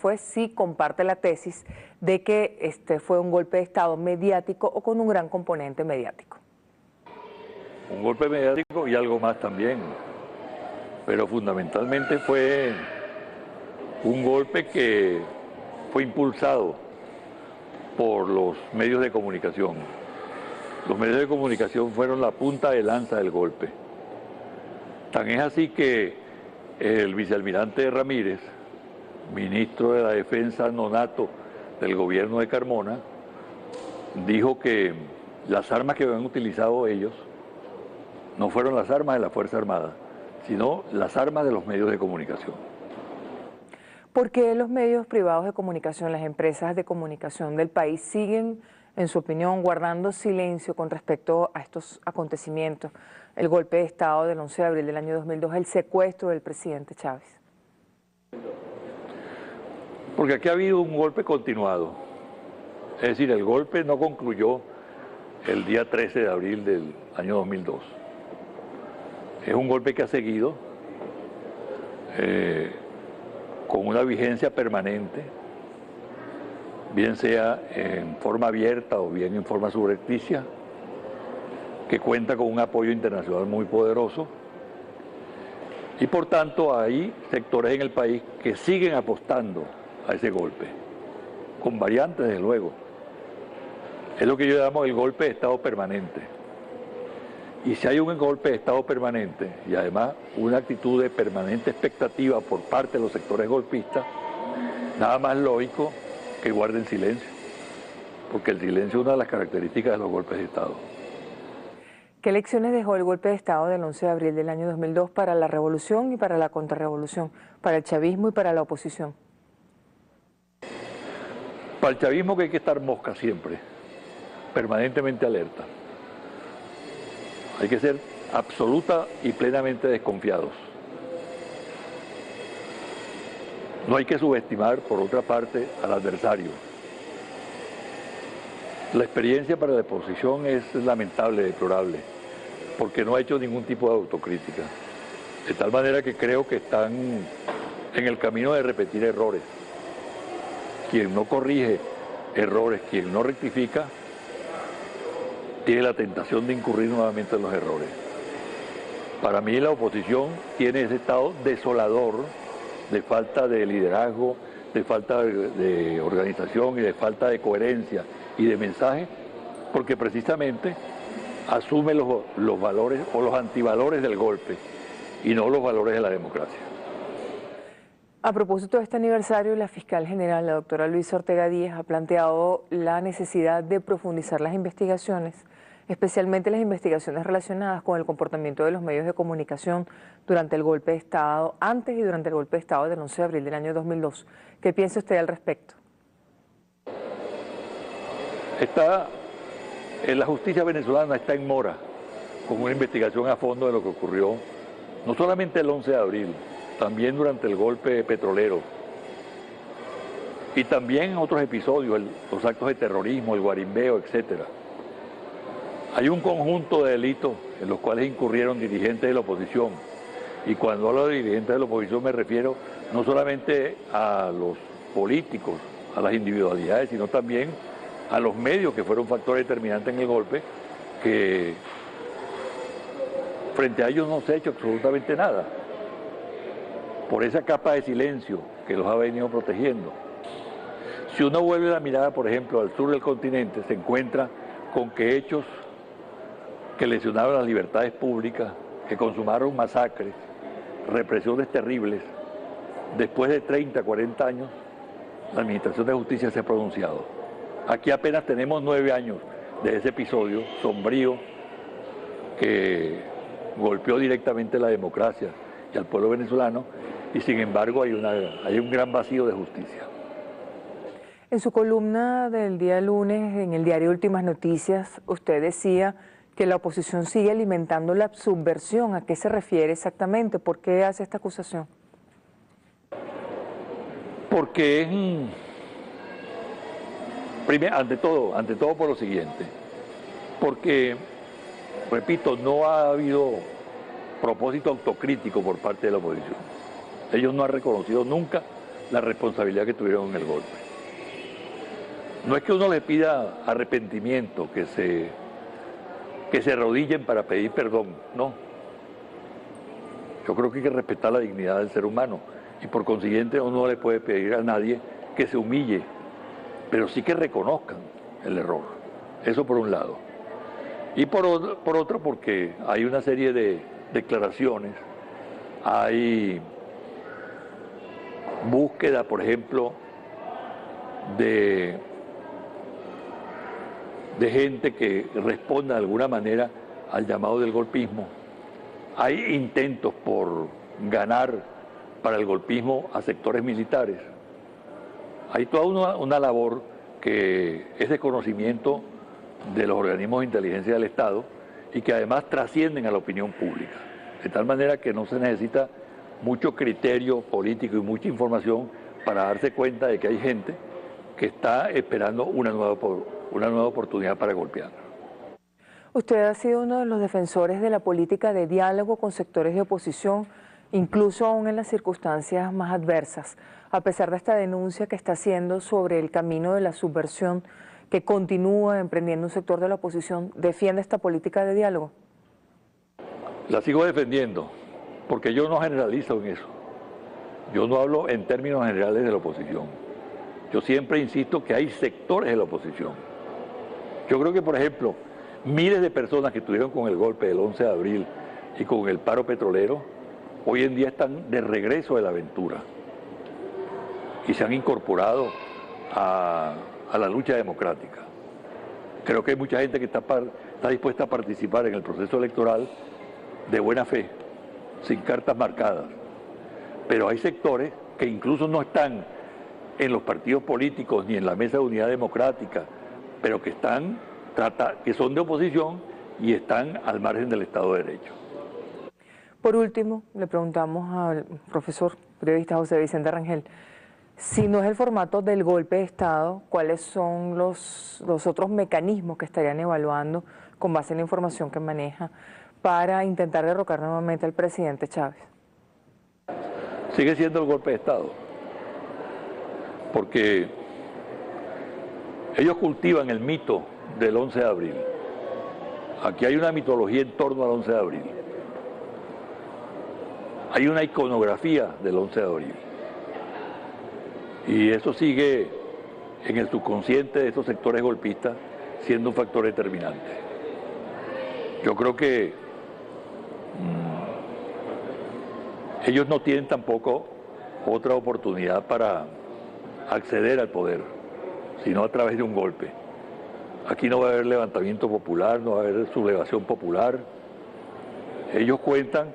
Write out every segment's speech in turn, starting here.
fue si comparte la tesis de que este fue un golpe de Estado mediático o con un gran componente mediático. Un golpe mediático y algo más también, pero fundamentalmente fue un golpe que fue impulsado por los medios de comunicación. Los medios de comunicación fueron la punta de lanza del golpe. Tan es así que el vicealmirante Ramírez, ministro de la Defensa nonato del gobierno de Carmona, dijo que las armas que habían utilizado ellos no fueron las armas de la Fuerza Armada, sino las armas de los medios de comunicación. ¿Por qué los medios privados de comunicación, las empresas de comunicación del país siguen, en su opinión, guardando silencio con respecto a estos acontecimientos? El golpe de Estado del 11 de abril del año 2002, el secuestro del presidente Chávez. Porque aquí ha habido un golpe continuado. Es decir, el golpe no concluyó el día 13 de abril del año 2002. Es un golpe que ha seguido con una vigencia permanente, bien sea en forma abierta o bien en forma subrepticia, que cuenta con un apoyo internacional muy poderoso, y por tanto hay sectores en el país que siguen apostando a ese golpe, con variantes desde luego. Es lo que yo llamo el golpe de Estado permanente. Y si hay un golpe de Estado permanente y además una actitud de permanente expectativa por parte de los sectores golpistas, nada más lógico que guarden silencio, porque el silencio es una de las características de los golpes de Estado. ¿Qué lecciones dejó el golpe de Estado del 11 de abril del año 2002 para la revolución y para la contrarrevolución, para el chavismo y para la oposición? Para el chavismo que hay que estar mosca siempre, permanentemente alerta. Hay que ser absoluta y plenamente desconfiados. No hay que subestimar, por otra parte, al adversario. La experiencia para la oposición es lamentable, deplorable, porque no ha hecho ningún tipo de autocrítica. De tal manera que creo que están en el camino de repetir errores. Quien no corrige errores, quien no rectifica, tiene la tentación de incurrir nuevamente en los errores. Para mí la oposición tiene ese estado desolador de falta de liderazgo, de falta de organización y de falta de coherencia y de mensaje, porque precisamente asume los valores o los antivalores del golpe y no los valores de la democracia. A propósito de este aniversario, la fiscal general, la doctora Luisa Ortega Díaz, ha planteado la necesidad de profundizar las investigaciones, especialmente las investigaciones relacionadas con el comportamiento de los medios de comunicación durante el golpe de Estado, antes y durante el golpe de Estado del 11 de abril del año 2002. ¿Qué piensa usted al respecto? La justicia venezolana está en mora con una investigación a fondo de lo que ocurrió, no solamente el 11 de abril, también durante el golpe petrolero y también en otros episodios, los actos de terrorismo, el guarimbeo, etcétera. Hay un conjunto de delitos en los cuales incurrieron dirigentes de la oposición, y cuando hablo de dirigentes de la oposición me refiero no solamente a los políticos, a las individualidades, sino también a los medios que fueron factores determinantes en el golpe, que frente a ellos no se ha hecho absolutamente nada, por esa capa de silencio que los ha venido protegiendo. Si uno vuelve la mirada, por ejemplo, al sur del continente, se encuentra con que hechos que lesionaron las libertades públicas, que consumaron masacres, represiones terribles, después de 30, 40 años, la Administración de Justicia se ha pronunciado. Aquí apenas tenemos 9 años de ese episodio sombrío que golpeó directamente la democracia y al pueblo venezolano, y sin embargo hay un gran vacío de justicia. En su columna del día lunes, en el diario Últimas Noticias, usted decía que la oposición sigue alimentando la subversión. ¿A qué se refiere exactamente? ¿Por qué hace esta acusación? Porque es, ante todo por lo siguiente, porque, repito, no ha habido propósito autocrítico por parte de la oposición. Ellos no han reconocido nunca la responsabilidad que tuvieron en el golpe. No es que uno les pida arrepentimiento, que se arrodillen para pedir perdón, no. Yo creo que hay que respetar la dignidad del ser humano y por consiguiente uno no le puede pedir a nadie que se humille, pero sí que reconozcan el error. Eso por un lado. Y por otro porque hay una serie de declaraciones, hay búsqueda, por ejemplo, de gente que responda de alguna manera al llamado del golpismo. Hay intentos por ganar para el golpismo a sectores militares. Hay toda una labor que es de conocimiento de los organismos de inteligencia del Estado y que además trascienden a la opinión pública. De tal manera que no se necesita mucho criterio político y mucha información para darse cuenta de que hay gente que está esperando una nueva oportunidad para golpear. Usted ha sido uno de los defensores de la política de diálogo con sectores de oposición, incluso aún en las circunstancias más adversas, a pesar de esta denuncia que está haciendo sobre el camino de la subversión que continúa emprendiendo un sector de la oposición. ¿Defiende esta política de diálogo? La sigo defendiendo, porque yo no generalizo en eso. Yo no hablo en términos generales de la oposición. Yo siempre insisto que hay sectores de la oposición. Yo creo que, por ejemplo, miles de personas que estuvieron con el golpe del 11 de abril y con el paro petrolero, hoy en día están de regreso de la aventura y se han incorporado a la lucha democrática. Creo que hay mucha gente que está dispuesta a participar en el proceso electoral de buena fe, sin cartas marcadas. Pero hay sectores que incluso no están en los partidos políticos ni en la mesa de unidad democrática, pero que son de oposición y están al margen del Estado de Derecho. Por último, le preguntamos al profesor periodista José Vicente Rangel, si no es el formato del golpe de Estado, ¿cuáles son los otros mecanismos que estarían evaluando con base en la información que maneja para intentar derrocar nuevamente al presidente Chávez? Sigue siendo el golpe de Estado, porque ellos cultivan el mito del 11 de abril. Aquí hay una mitología en torno al 11 de abril. Hay una iconografía del 11 de abril. Y eso sigue en el subconsciente de estos sectores golpistas siendo un factor determinante. Yo creo que ellos no tienen tampoco otra oportunidad para acceder al poder, sino a través de un golpe. Aquí no va a haber levantamiento popular, no va a haber sublevación popular. Ellos cuentan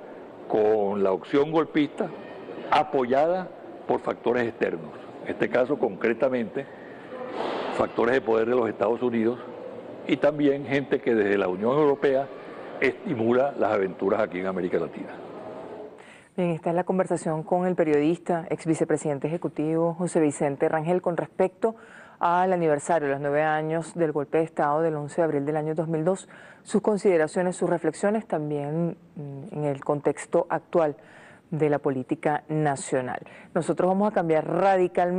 con la opción golpista apoyada por factores externos. En este caso, concretamente, factores de poder de los Estados Unidos y también gente que desde la Unión Europea estimula las aventuras aquí en América Latina. Bien, esta es la conversación con el periodista, ex vicepresidente ejecutivo José Vicente Rangel con respecto al aniversario, los 9 años del golpe de Estado del 11 de abril del año 2002, sus consideraciones, sus reflexiones también en el contexto actual de la política nacional. Nosotros vamos a cambiar radicalmente